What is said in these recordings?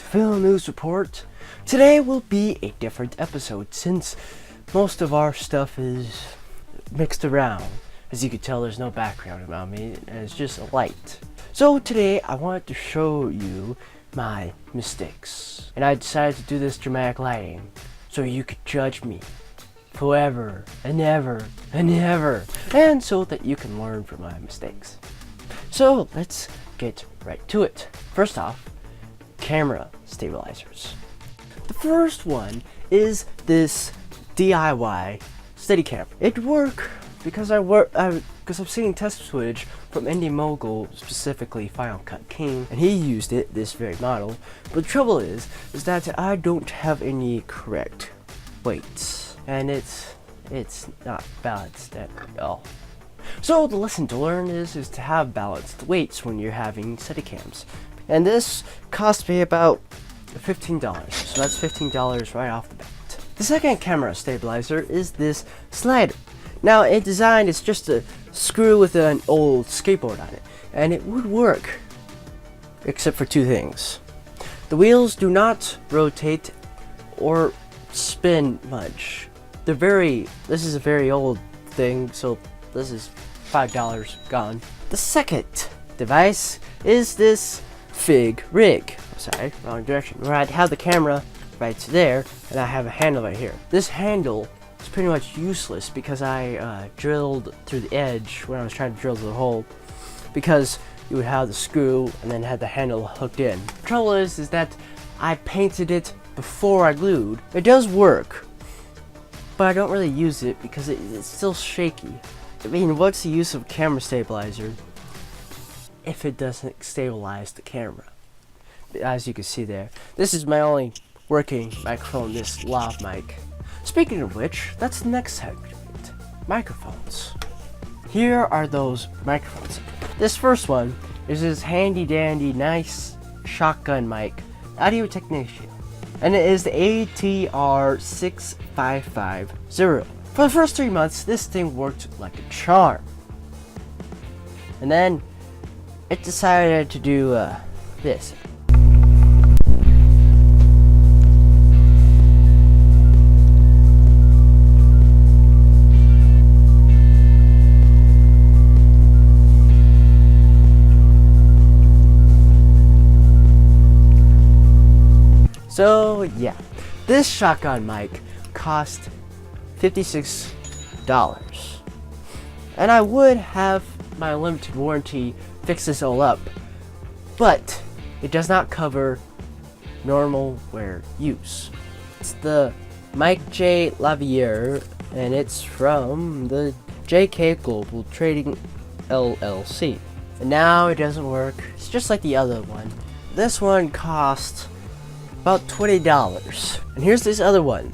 Film News Report. Today will be a different episode since most of our stuff is mixed around. As you can tell, there's no background around me and it's just a light. So today I wanted to show you my mistakes. And I decided to do this dramatic lighting so you could judge me forever and ever and ever, and so that you can learn from my mistakes. So let's get right to it. First off, camera stabilizers. The first one is this DIY Steadicam. It worked because I've seen test footage from Indy Mogul, specifically Final Cut King, and he used it, this very model. But the trouble is that I don't have any correct weights, and it's not balanced at all. So the lesson to learn is to have balanced weights when you're having Steadicams. And this cost me about $15, so that's $15 right off the bat. The second camera stabilizer is this slider. Now in design, it's just a screw with an old skateboard on it, and it would work, except for two things. The wheels do not rotate or spin much. This is a very old thing, so this is $5 gone. The second device is this Fig rig. Sorry, wrong direction. Where I'd have the camera right there, and I have a handle right here. This handle is pretty much useless because I drilled through the edge when I was trying to drill through the hole, because you would have the screw and then had the handle hooked in. The trouble is that I painted it before I glued. It does work, but I don't really use it because it's still shaky. I mean, what's the use of a camera stabilizer if it doesn't stabilize the camera? As you can see there, this is my only working microphone, this lav mic. Speaking of which, that's the next segment, microphones. Here are those microphones. This first one is this handy dandy nice shotgun mic, Audiotechina, and it is the ATR6550. For the first 3 months, this thing worked like a charm. And then it decided to do this. So yeah, this shotgun mic cost $56, and I would have my limited warranty fix this all up, but it does not cover normal wear use. It's the Mike J. Lavier, and it's from the JK Global Trading LLC. And now it doesn't work. It's just like the other one. This one cost about $20. And here's this other one.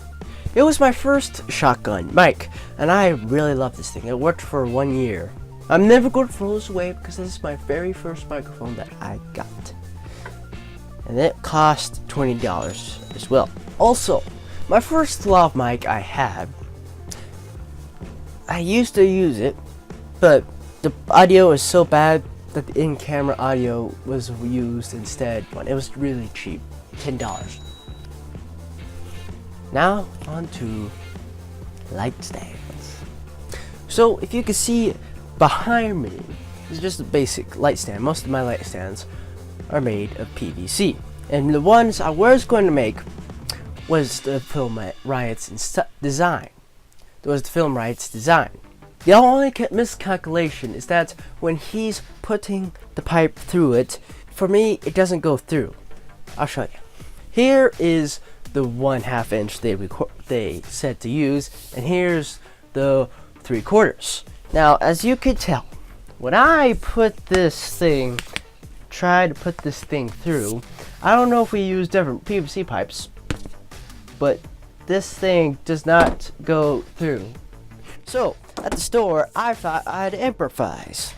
It was my first shotgun mic, and I really love this thing. It worked for 1 year. I'm never going to throw this away because this is my very first microphone that I got. And it cost $20 as well. Also, my first lav mic I had, I used to use it, but the audio was so bad that the in-camera audio was used instead when it was really cheap. $10. Now on to light stands. So if you can see behind me, this is just a basic light stand. Most of my light stands are made of PVC, and the ones I was going to make was the Riot's design. There was the Film Riot's design. The only miscalculation is that when he's putting the pipe through it, for me it doesn't go through. I'll show you. Here is the 1/2 inch they said to use, and here's the 3/4. Now, as you can tell, when I tried to put this thing through, I don't know if we use different PVC pipes, but this thing does not go through. So, at the store, I thought I'd improvise.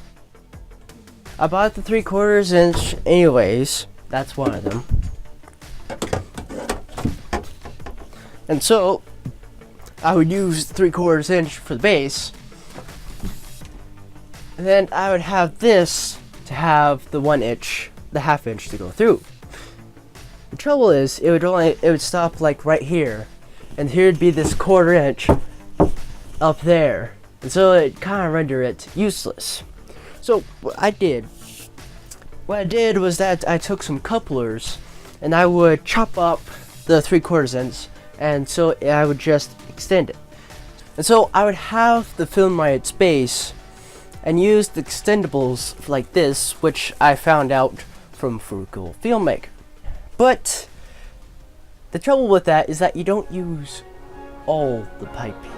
I bought the 3/4 inch anyways. That's one of them. And so, I would use 3/4 inch for the base, and then I would have this to have the 1 inch, the 1/2 inch to go through. The trouble is, it would stop like right here, and here'd be this 1/4 inch up there, and so it kind of rendered it useless. So what I did was that I took some couplers, and I would chop up the 3/4 inch, and so I would just extend it. And so I would have the film my its base, and use the extendables like this, which I found out from Frugal Filmmaker. But the trouble with that is that you don't use all the piping.